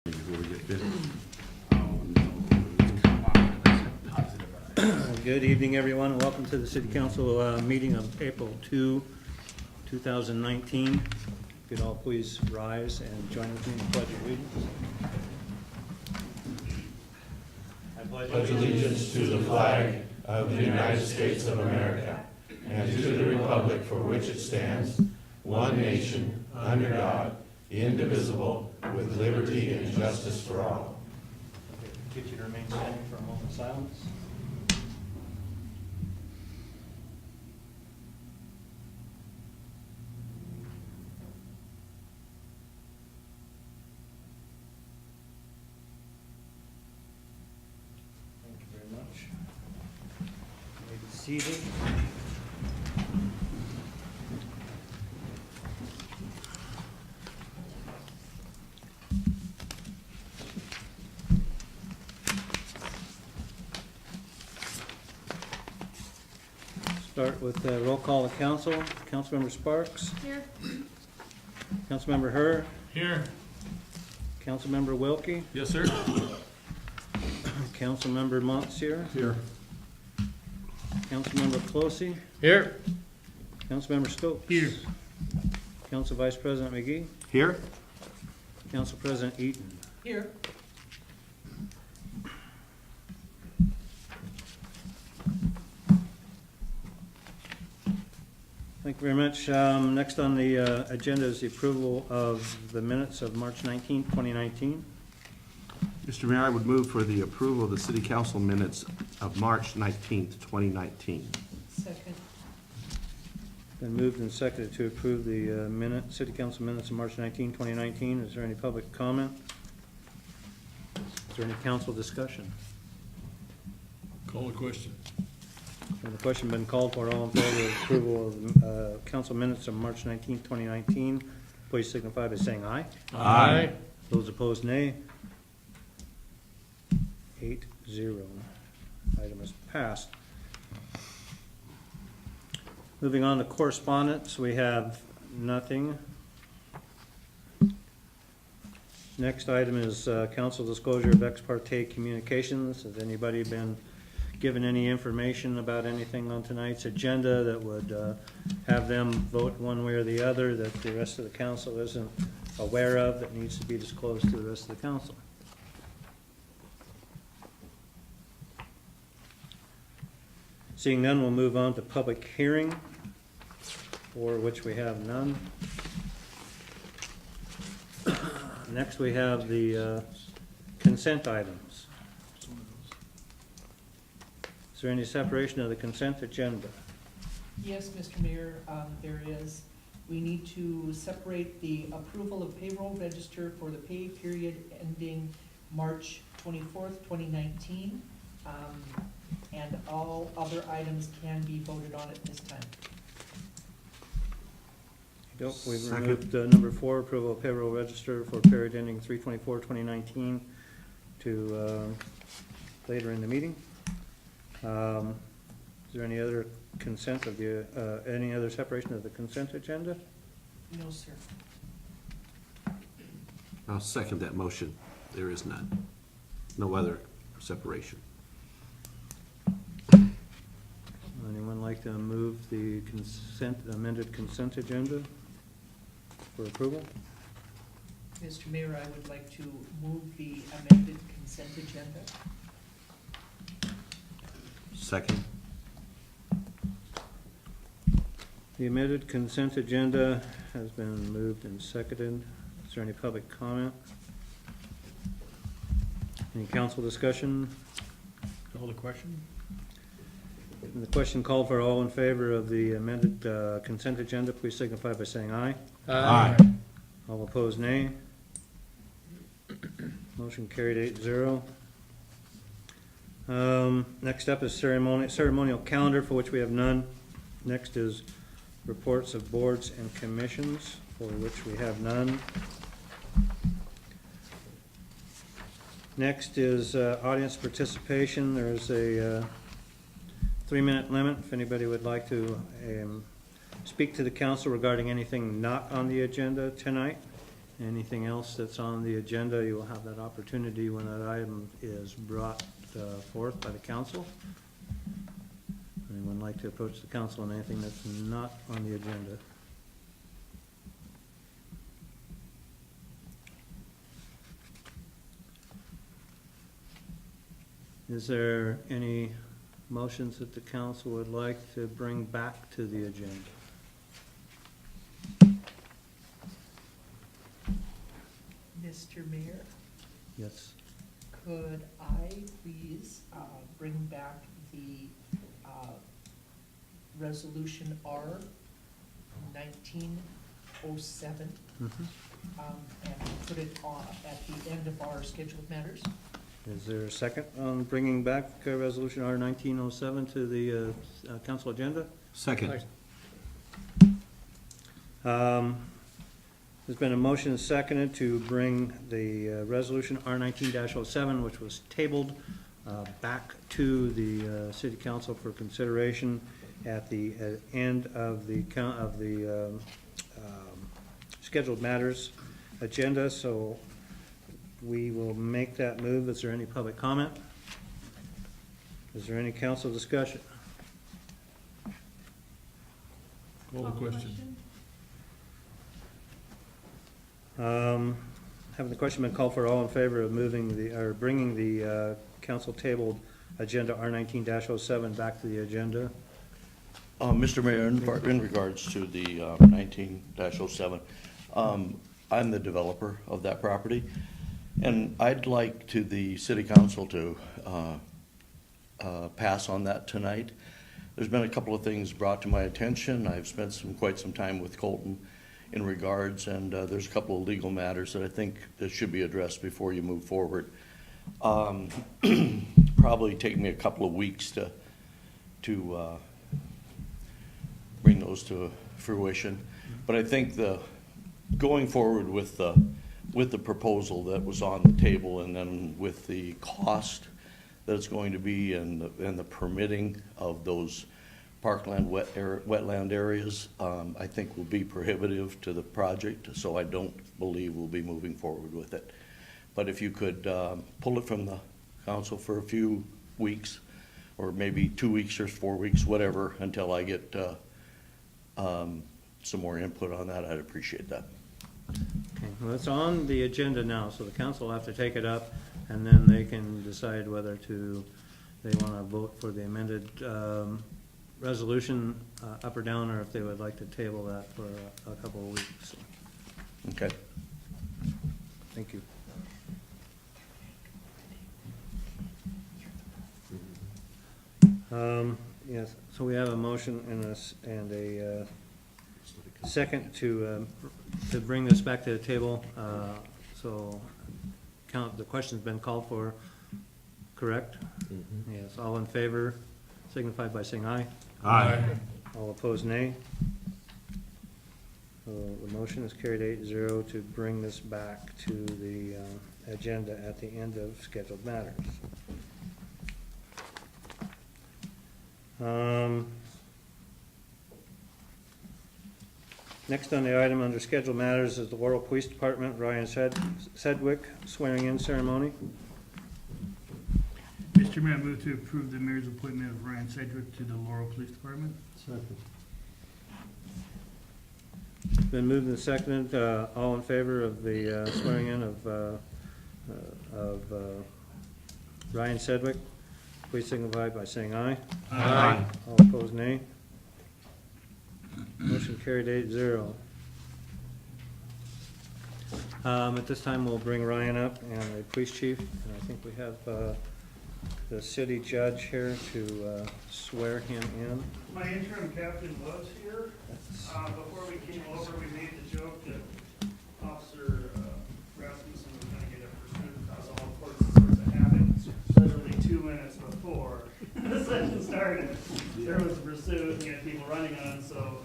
Before we get busy. Good evening, everyone. Welcome to the City Council meeting of April 2, 2019. If you'd all please rise and join with me in the Pledge of Allegiance. I Pledge allegiance to the flag of the United States of America and to the republic for which it stands, one nation, under God, indivisible, with liberty and justice for all. Get you to remain standing for a moment of silence. Thank you very much. You may be seated. Start with roll call of council. Councilmember Sparks. Here. Councilmember Herr. Here. Councilmember Wilkie. Yes, sir. Councilmember Monsieur. Here. Councilmember Closey. Here. Councilmember Stokes. Here. Council Vice President McGee. Here? Council President Eaton. Here. Thank you very much. Next on the agenda is the approval of the minutes of March 19, 2019. Mr. Mayor, I would move for the approval of the city council minutes of March 19th, 2019. Second. Been moved and seconded to approve the city council minutes of March 19, 2019. Is there any public comment? Is there any council discussion? Call the question. Has the question been called for? All in favor of approval of council minutes of March 19, 2019, please signify by saying aye. Aye. Those opposed, nay. 8-0. Item is passed. Moving on to correspondence, we have nothing. Next item is council disclosure of ex parte communications. Has anybody been given any information about anything on tonight's agenda that would have them vote one way or the other that the rest of the council isn't aware of that needs to be disclosed to the rest of the council? Seeing none, we'll move on to public hearing, for which we have none. Next, we have the consent items. Is there any separation of the consent agenda? Yes, Mr. Mayor, there is. We need to separate the approval of payroll register for the pay period ending March 24th, 2019. And all other items can be voted on at this time. Yep, we've Second. removed number 4, approval of payroll register for period ending 3/24/2019 to later in the meeting. Is there any other consent of the, any other separation of the consent agenda? No, sir. I'll second that motion. There is none. No other separation. Anyone like to move the amended consent agenda for approval? Mr. Mayor, I would like to move the amended consent agenda. Second. The amended consent agenda has been moved and seconded. Is there any public comment? Any council discussion? Call the question. And the question called for, all in favor of the amended consent agenda, please signify by saying aye. Aye. All opposed, nay. Motion carried 8-0. Next up is ceremonial calendar, for which we have none. Next is reports of boards and commissions, for which we have none. Next is audience participation. There's a 3-minute limit if anybody would like to speak to the council regarding anything not on the agenda tonight. Anything else that's on the agenda, you will have that opportunity when that item is brought forth by the council. Anyone like to approach the council on anything that's not on the agenda? Is there any motions that the council would like to bring back to the agenda? Mr. Mayor, Yes. could I please bring back the resolution R 1907 and put it on at the end of our scheduled matters? Is there a second on bringing back Resolution R 1907 to the council agenda? Second. There's been a motion seconded to bring the resolution R 19-07, which was tabled, back to the city council for consideration at the end of the scheduled matters agenda. So we will make that move. Is there any public comment? Is there any council discussion? Call the question. Having the question been called for, all in favor of bringing the council tabled agenda R 19-07 back to the agenda? Mr. Mayor, in regards to the 19-07, I'm the developer of that property, and I'd like to the city council to pass on that tonight. There's been a couple of things brought to my attention. I've spent quite some time with Colton in regards, and there's a couple of legal matters that I think that should be addressed before you move forward. Probably take me a couple of weeks to bring those to fruition, but I think going forward with the proposal that was on the table, and then with the cost that it's going to be, and the permitting of those parkland wetland areas, I think will be prohibitive to the project, so I don't believe we'll be moving forward with it. But if you could pull it from the council for a few weeks, or maybe 2 weeks or 4 weeks, whatever, until I get some more input on that, I'd appreciate that. Okay, well, it's on the agenda now, so the council will have to take it up, and then they can decide whether they want to vote for the amended resolution up or down, or if they would like to table that for a couple of weeks. Okay. Thank you. Yes, so we have a motion and a second to bring this back to the table. So the question's been called for, correct? Yes, all in favor signify by saying aye. Aye. All opposed, nay. So the motion is carried 8-0 to bring this back to the agenda at the end of scheduled matters. Next on the item under scheduled matters is the Laurel Police Department, Ryan Sedgwick swearing-in ceremony. Mr. Mayor, I move to approve the mayor's appointment of Ryan Sedgwick to the Laurel Police Department. Second. Been moved and seconded. All in favor of the swearing-in of Ryan Sedgwick, please signify by saying aye. Aye. All opposed, nay. Motion carried 8-0. At this time, we'll bring Ryan up and the police chief, and I think we have the city judge here to swear him in. My interim captain was here. Before we came over, we made the joke that Officer Rasmussen was going to get a pursuit across all courts sorts of habits. Literally 2 minutes before the session started, there was a pursuit and he had people running on him, so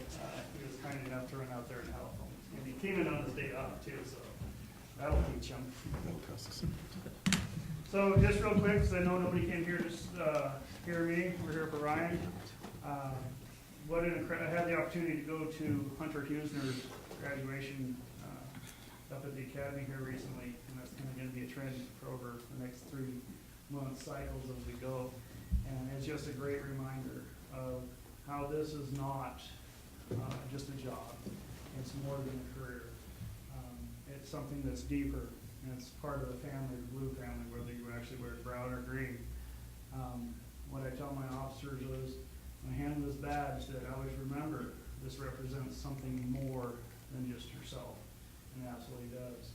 he was kind enough to run out there and help him. And he came in on his day off too, so that'll teach him. So just real quick, because I know nobody came here to hear me, we're here for Ryan. I had the opportunity to go to Hunter Huesner's graduation up at the academy here recently, and that's kind of going to be a trend for over the next 3-month cycles as we go. And it's just a great reminder of how this is not just a job. It's more than a career. It's something that's deeper, and it's part of the family, the blue family, whether you actually wear brown or green. What I tell my officers is, when I hand this badge, that I always remember this represents something more than just yourself, and it absolutely does.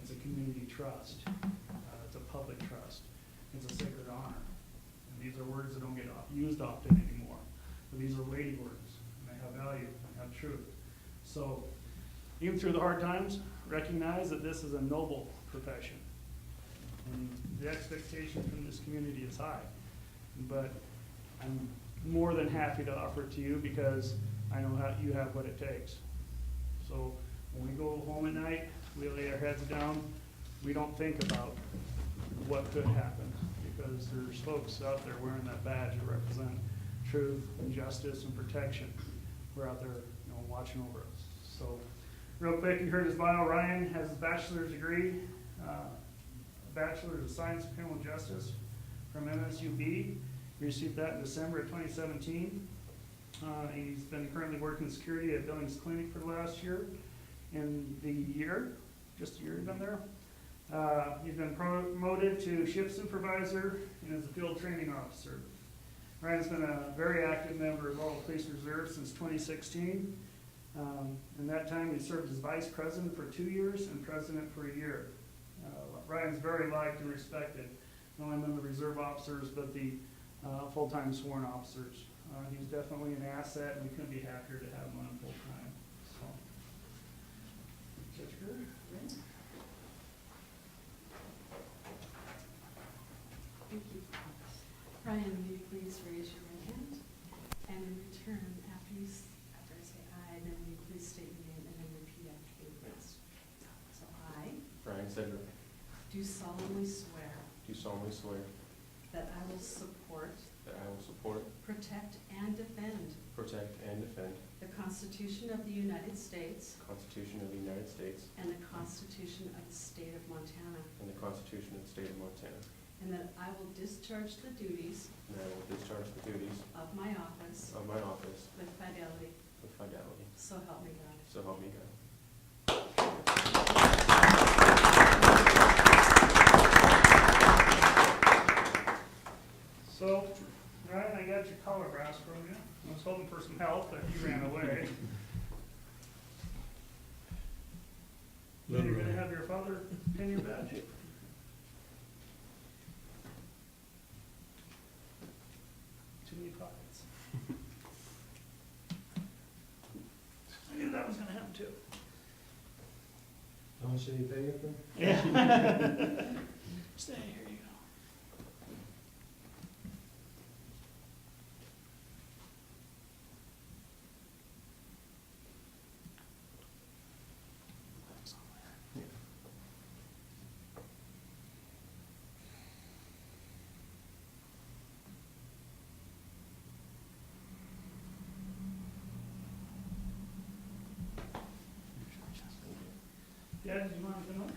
It's a community trust. It's a public trust. It's a sacred honor. And these are words that don't get used often anymore. But these are weighty words, and they have value, and have truth. So, even through the hard times, recognize that this is a noble profession. And the expectation from this community is high. But I'm more than happy to offer it to you because I know how you have what it takes. So when we go home at night, we lay our heads down, we don't think about what could happen, because there's folks out there wearing that badge that represent truth and justice and protection. We're out there, watching over us. So real quick, you heard his bio. Ryan has his bachelor's degree, Bachelor's of Science in Criminal Justice from MSUB. He received that in December of 2017. He's been currently working security at Billings Clinic for the last year. In the year, just a year he's been there. He's been promoted to shift supervisor and is a field training officer. Ryan's been a very active member of Laurel Police Reserve since 2016. In that time, he served as vice president for 2 years and president for a year. Ryan's very liked and respected, not only among the reserve officers, but the full-time sworn officers. He's definitely an asset, and we couldn't be happier to have him on full-time. So, Judge Greer, Ryan? Thank you. Ryan, will you please raise your right hand? And in return, after I say aye, then will you please state your name and then repeat after me, please. So I Ryan Sedgwick, do solemnly swear do solemnly swear that I will support, that I will support, protect, and defend protect, and defend the Constitution of the United States the Constitution of the United States and the Constitution of the State of Montana, and the Constitution of the State of Montana, and that I will discharge the duties and that I will discharge the duties of my office of my office with fidelity. with fidelity. So help me God. So help me God. So, Ryan, I got your collar brass from you. I was hoping for some help, but you ran away. Then you're gonna have your father pin your badge. Too many pockets. I knew that was gonna happen too. How much did you pay you for? Yeah. Stay, here you go. Yeah, did you want to come up?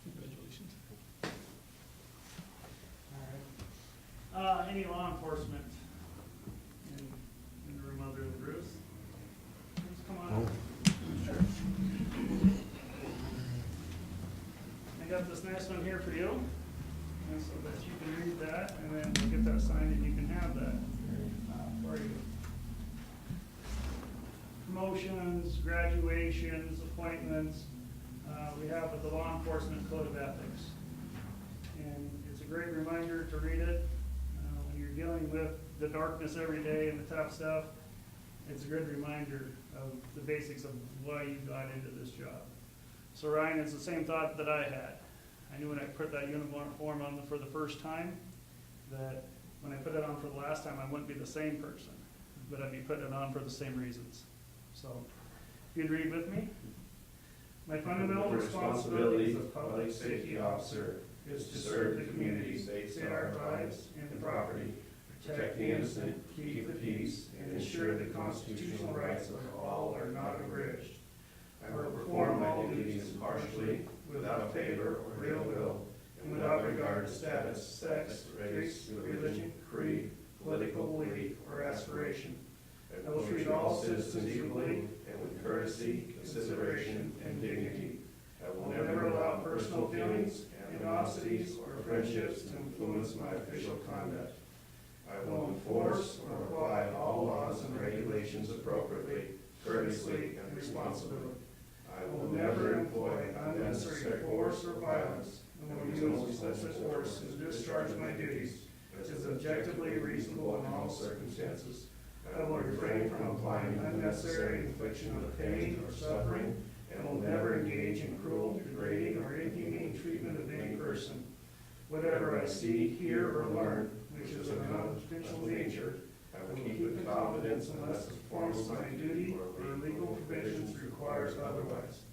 Congratulations. All right. Any law enforcement in the room other than Bruce? Please come on up. I got this nice one here for you, and so that you can read that, and then we'll get that signed and you can have that for you. Promotions, graduations, appointments, we have the Law Enforcement Code of Ethics. great reminder to read it. When you're dealing with the darkness every day and the tough stuff, it's a good reminder of the basics of why you got into this job. So Ryan, it's the same thought that I had. I knew when I put that uniform on for the first time, that when I put it on for the last time, I wouldn't be the same person, but I'd be putting it on for the same reasons. So, if you'd read with me. My fundamental responsibility as a public safety officer is to serve the community, safeguard lives and property, protect the innocent, keep the peace, and ensure the constitutional rights of all are not abridged. I will perform my duties impartially, without favor or ill will, and without regard to status, sex, race, religion, creed, political belief, or aspiration. I will treat all citizens equally and with courtesy, consideration, and dignity. I will never allow personal feelings, animosities, or friendships to influence my official conduct. I will enforce or apply all laws and regulations appropriately, courteously, and responsibly. I will never employ unnecessary force or violence, and will use such force to discharge my duties, which is objectively reasonable in all circumstances. I will refrain from applying unnecessary infliction of pain or suffering, and will never engage in cruel, degrading, or inhumane treatment of any person. Whatever I see, hear, or learn, which is of a confidential nature, I will keep in confidence unless the performance of my duty or legal provisions requires otherwise.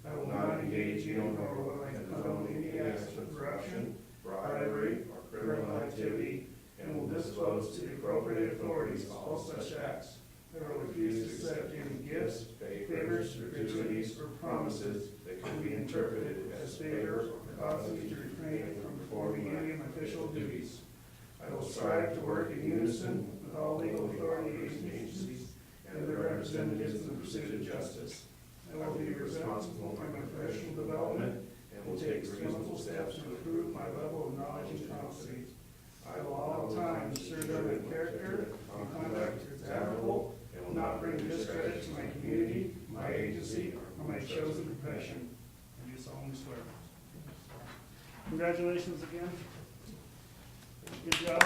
I will not engage in or will I condone any acts of corruption, bribery, or criminal activity, and will disclose to the appropriate authorities all such acts. I will refuse to accept any gifts, favors, gratuities, or promises that can be interpreted as favors or cause me to refrain from performing any of my official duties. I will strive to work in unison with all legal authority agencies and their representatives in the pursuit of justice. I will be responsible for my professional development and will take reasonable steps to improve my level of knowledge and competency. I will all times ensure that my character and conduct is admirable and will not bring discredit to my community, my agency, or my chosen profession. I do solemnly swear. Congratulations again. Good job.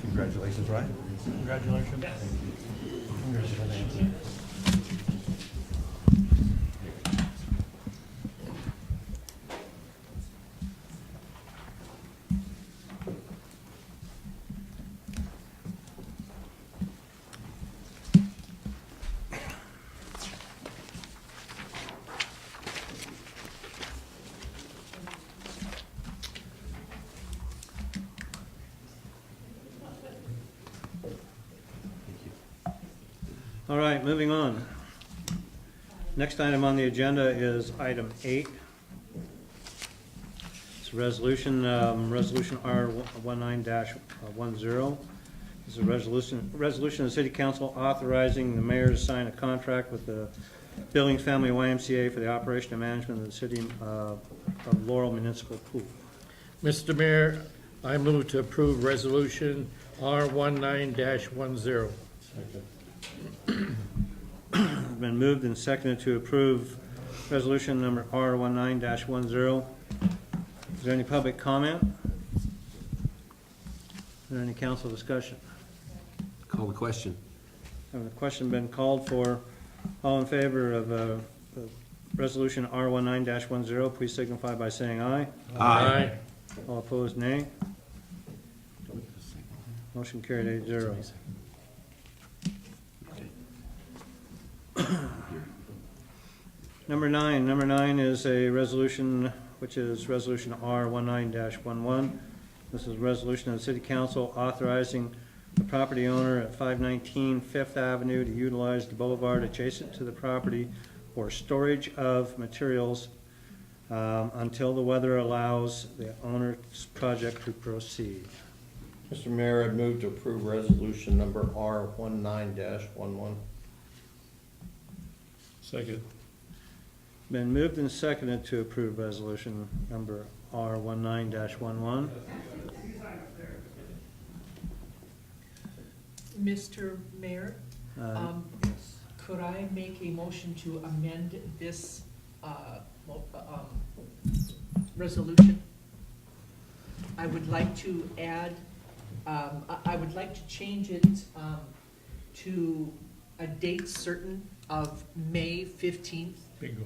Congratulations, Ryan. Congratulations. All right, moving on. Next item on the agenda is item 8. It's a resolution, resolution R19-10. It's a resolution of the City Council authorizing the mayor to sign a contract with the Billings Family YMCA for the operation and management of the city of Laurel Municipal Pool. Mr. Mayor, I move to approve resolution R19-10. Been moved and seconded to approve resolution number R19-10. Is there any public comment? Is there any council discussion? Call the question. Has the question been called for? All in favor of resolution R19-10, please signify by saying aye. Aye. All opposed, nay. Motion carried 8-0. Number nine is a resolution, which is resolution R19-11. This is a resolution of the City Council authorizing the property owner at 519 Fifth Avenue to utilize the boulevard adjacent to the property for storage of materials until the weather allows the owner's project to proceed. Mr. Mayor, I'd move to approve resolution number R19-11. Second. Been moved and seconded to approve resolution number R19-11. Mr. Mayor, Uh, could I make a motion to amend this resolution? I would like to add, I would like to change it to a date certain of May 15th, Bingo.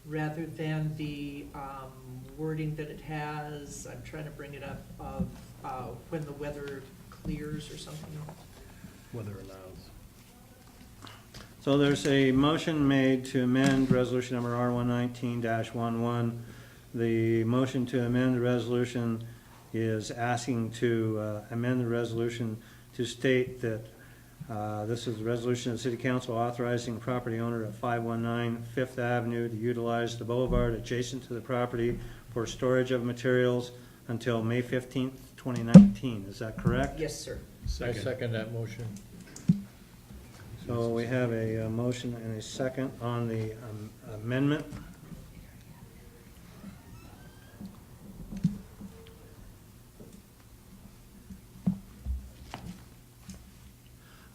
rather than the wording that it has, I'm trying to bring it up, of when the weather clears or something. Weather allows. So there's a motion made to amend resolution number R119-11. The motion to amend the resolution is asking to amend the resolution to state that this is a resolution of the City Council authorizing property owner at 519 Fifth Avenue to utilize the boulevard adjacent to the property for storage of materials until May 15th, 2019. Is that correct? Yes, sir. I second that motion. So we have a motion and a second on the amendment.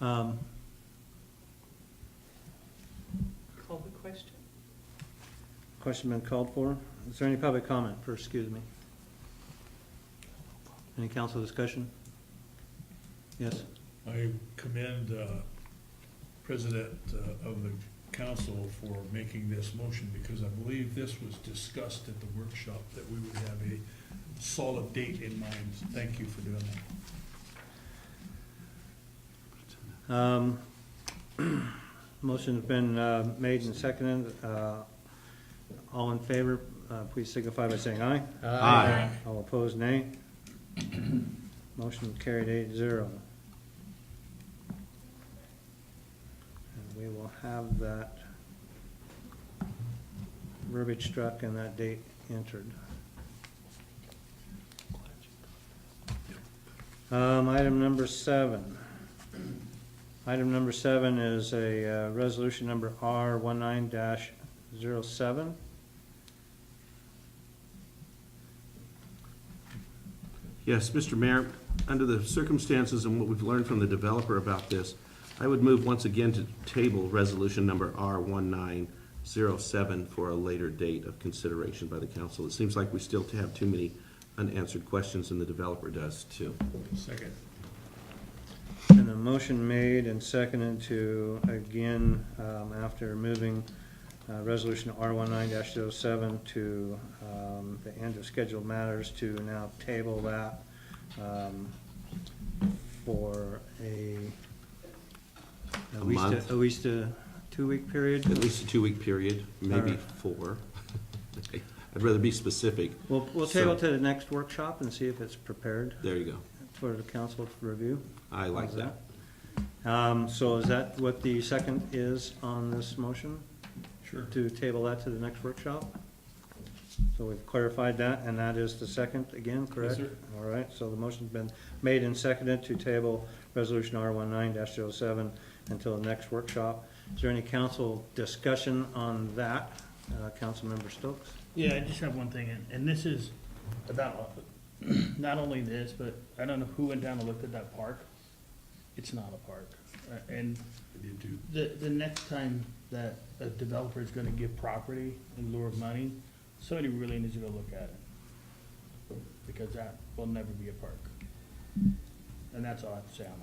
Call the question. Question been called for. Is there any public comment first, excuse me? Any council discussion? Yes? I commend President of the council for making this motion, because I believe this was discussed at the workshop, that we would have a solid date in mind. Thank you for doing that. Motion's been made and seconded. All in favor, please signify by saying aye. Aye. All opposed, nay. Motion carried 8-0. And we will have that verbiage struck and that date entered. Item number 7. Item number 7 is a resolution number R19-07. Yes, Mr. Mayor, under the circumstances and what we've learned from the developer about this, I would move once again to table resolution number R1907 for a later date of consideration by the council. It seems like we still have too many unanswered questions, and the developer does too. Second. And a motion made and seconded to, again, after moving resolution R19-07 to the end of scheduled matters, to now table that for at least a 2-week period. At least a 2-week period, maybe 4. I'd rather be specific. We'll table to the next workshop and see if it's prepared There you go. for the council to review. I like How's that. So is that what the second is on this motion? Sure. To table that to the next workshop? So we've clarified that, and that is the second again, correct? Yes, sir. All right, so the motion's been made and seconded to table resolution R19-07 until the next workshop. Is there any council discussion on that? Councilmember Stokes? Yeah, I just have one thing, and this is about not only this, but I don't know who went down and looked at that park. It's not a park. And I did too. the next time that a developer is gonna give property in lieu of money, somebody really needs to go look at it. Because that will never be a park. And that's all I have to say on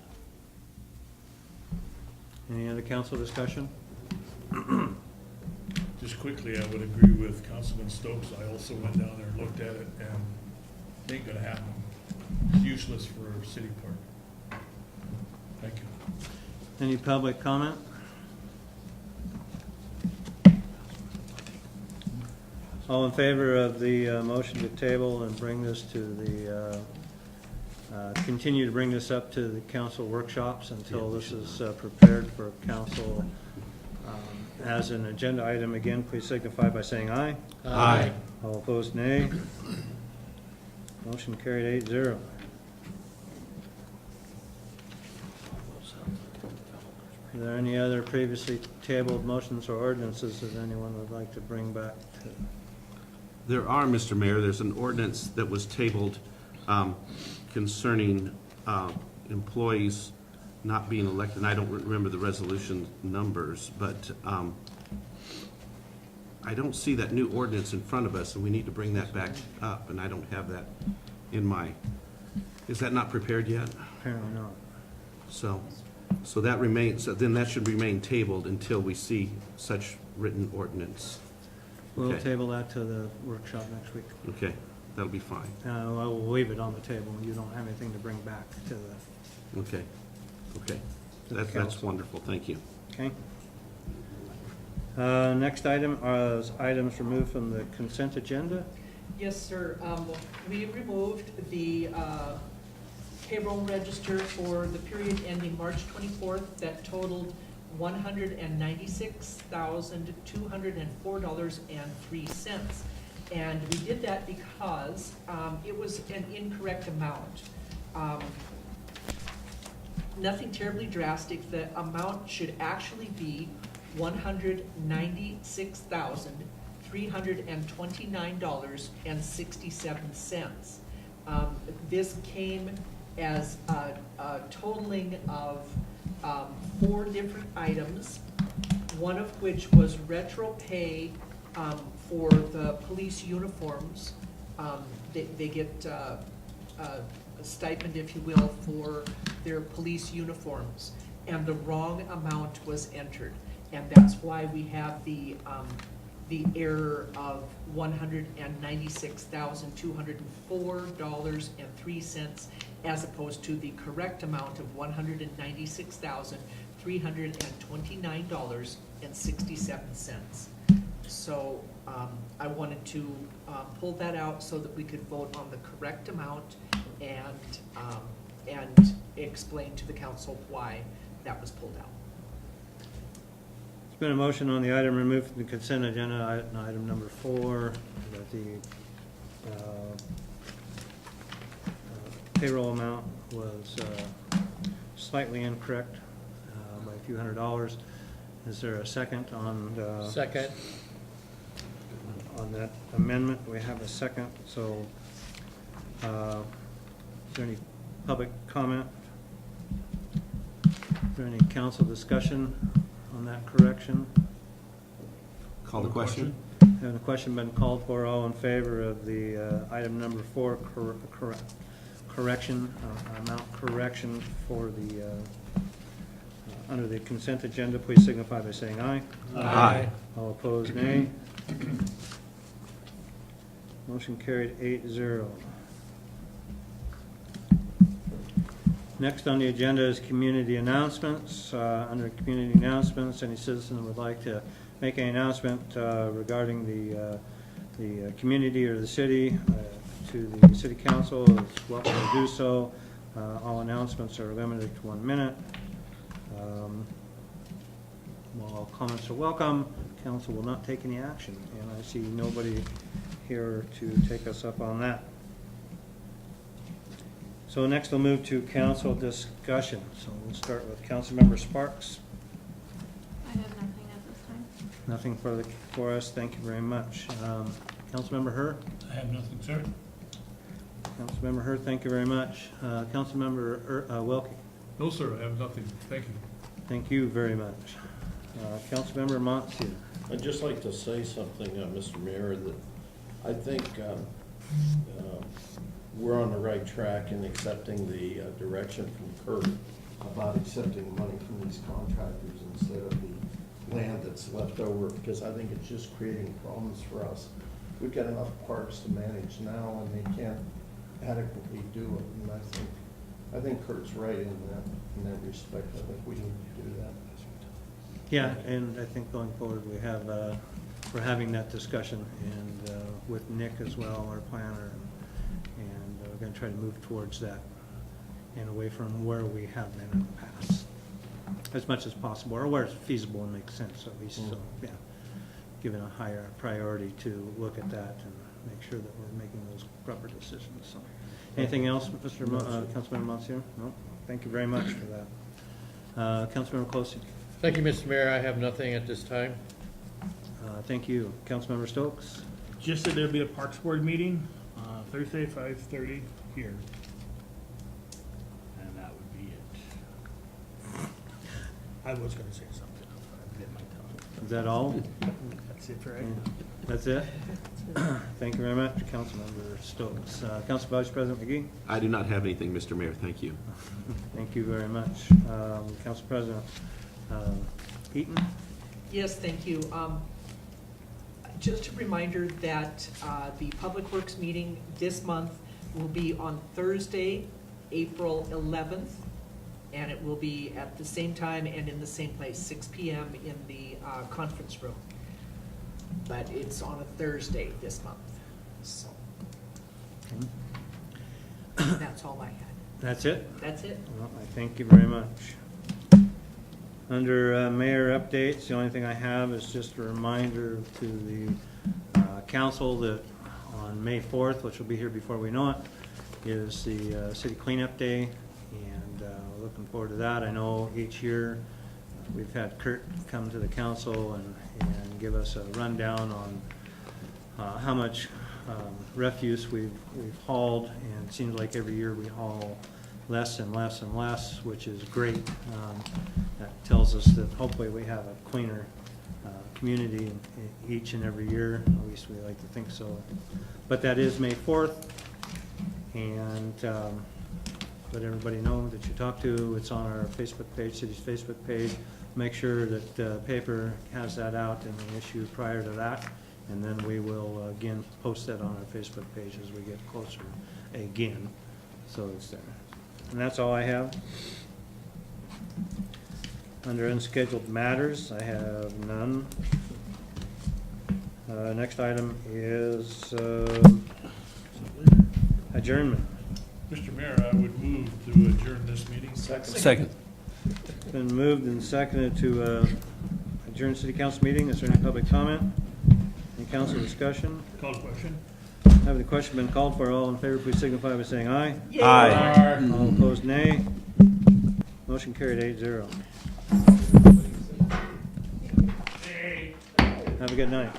that. Any other council discussion? Just quickly, I would agree with Councilman Stokes. I also went down there and looked at it, and it ain't gonna happen. It's useless for a city park. Thank you. Any public comment? All in favor of the motion to table and bring this to the, continue to bring this up to the council workshops until this is prepared for council as an agenda item, again, please signify by saying aye. Aye. All opposed, nay. Motion carried 8-0. Are there any other previously tabled motions or ordinances that anyone would like to bring back to? There are, Mr. Mayor, there's an ordinance that was tabled concerning employees not being elected, and I don't remember the resolution numbers, but I don't see that new ordinance in front of us, and we need to bring that back up, and I don't have that in my, is that not prepared yet? Apparently not. So that remains, so then that should remain tabled until we see such written ordinance. We'll Okay. table that to the workshop next week. Okay, that'll be fine. We'll leave it on the table. You don't have anything to bring back to the, Okay, okay. To the That's council. wonderful, thank you. okay? Next item is items removed from the consent agenda. Yes, sir. We removed the payroll register for the period ending March 24th that totaled $196,204.03. And we did that because it was an incorrect amount. Nothing terribly drastic. The amount should actually be $196,329.67. This came as a totaling of 4 different items, one of which was retro pay for the police uniforms. They get a stipend, if you will, for their police uniforms, and the wrong amount was entered. And that's why we have the error of $196,204.03 as opposed to the correct amount of $196,329.67. So I wanted to pull that out so that we could vote on the correct amount and explain to the council why that was pulled out. There's been a motion on the item removed from the consent agenda, item number 4, that the payroll amount was slightly incorrect by a few $100s. Is there a second on the? Second. On that amendment? We have a second, so is there any public comment? Is there any council discussion on that correction? Call the question? Having a question been called for, all in favor of the item number 4 correction, amount correction for the, under the consent agenda, please signify by saying aye. Aye. All opposed, nay. Motion carried 8-0. Next on the agenda is community announcements. Under community announcements, any citizen would like to make an announcement regarding the community or the city to the city council is welcome to do so. All announcements are limited to 1 minute. While all comments are welcome, council will not take any action, and I see nobody here to take us up on that. So next we'll move to council discussion. So we'll start with Councilmember Sparks. I have nothing at this time. Nothing further for us. Thank you very much. Councilmember Hur. I have nothing, sir. Councilmember Hur, thank you very much. Councilmember Wilkie. No, sir, I have nothing. Thank you. Thank you very much. Councilmember Monsieur. I'd just like to say something, Mr. Mayor, that I think we're on the right track in accepting the direction from Kurt about accepting money from these contractors instead of the land that's left over, because I think it's just creating problems for us. We've got enough parks to manage now, and they can't adequately do it, and I think Kurt's right in that respect. I think we need to do that. Yeah, and I think going forward, we're having that discussion, and with Nick as well, our planner, and we're gonna try to move towards that and away from where we have been in the past, as much as possible, or where it's feasible and makes sense, at least, so, yeah. Given a higher priority to look at that and make sure that we're making those proper decisions, so. Anything else, Councilmember Monsieur? No? Thank you very much for that. Councilmember Closey? Thank you, Mr. Mayor. I have nothing at this time. Thank you. Councilmember Stokes? Just that there'll be a Parks Board meeting, Thursday, 5:30 here. I was gonna say something. I bit my tongue. Is that all? That's it, right? That's it? Thank you very much, Councilmember Stokes. Council Vice President McGee? I do not have anything, Mr. Mayor, thank you. Thank you very much. Council President Eaton? Yes, thank you. Just a reminder that the Public Works meeting this month will be on Thursday, April 11th, and it will be at the same time and in the same place, 6 p.m. in the conference room. But it's on a Thursday this month, so that's all I had. That's it? That's it. Well, I thank you very much. Under mayor updates, the only thing I have is just a reminder to the council that on May 4th, which will be here before we know it, is the city cleanup day, and looking forward to that. I know each year we've had Kurt come to the council and give us a rundown on how much refuse we've hauled, and it seems like every year we haul less and less and less, which is great. That tells us that hopefully we have a cleaner community each and every year, at least we like to think so. But that is May 4th, and let everybody know that you talk to. It's on our Facebook page, city's Facebook page. Make sure that the paper has that out in the issue prior to that, and then we will again post that on our Facebook page as we get closer again. So it's there. And that's all I have. Under unscheduled matters, I have none. Next item is adjournment. Mr. Mayor, I would move to adjourn this meeting. Second. It's been moved and seconded to adjourn city council meeting. Is there any public comment? Any council discussion? Call the question. Have the question been called for? All in favor, please signify by saying aye. Aye. All opposed, nay. Motion carried 8-0. Have a good night.